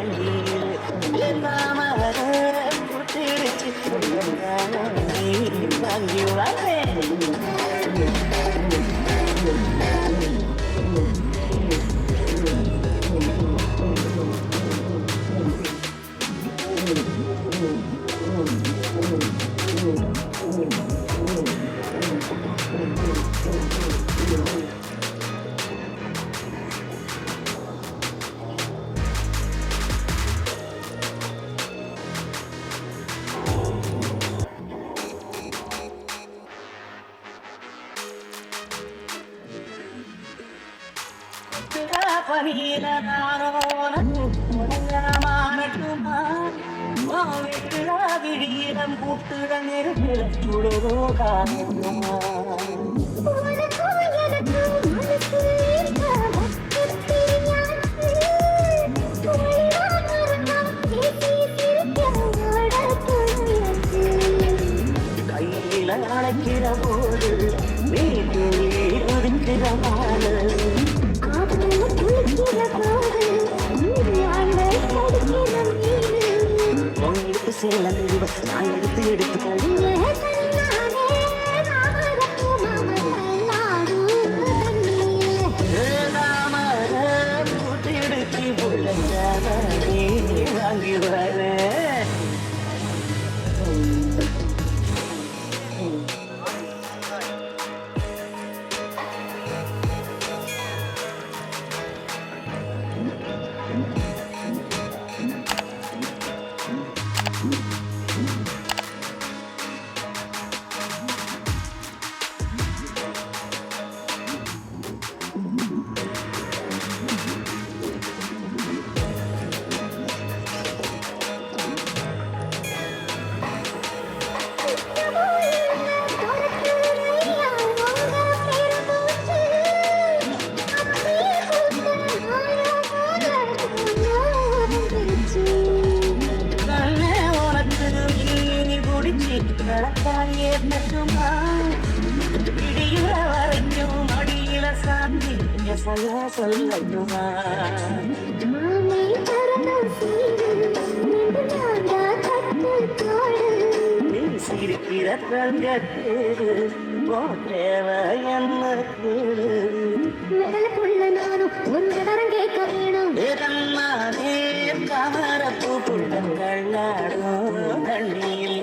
தண்ணீர் தாமர புத்திருச்சு வாங்கி வரேன். கூட்டுட நெருங்கிடோ காணுமா கையில அழைக்கிற போது வீட்டில் ஒதுக்கிற மாறு எடுத்து சேல நான் எடுத்து எடுத்து கூட்டி எடுத்து வாங்கி வர இடியில வரைக்கும் அடியில சாந்தி சொல்லுமா நீ சிரிக்கிற தங்கத்தேடு தேவ என்ன நானும் ஒரு தரம் கேட்க வேணும் கமரப்பு புள்ளங்கள் நாடும் தண்ணியில்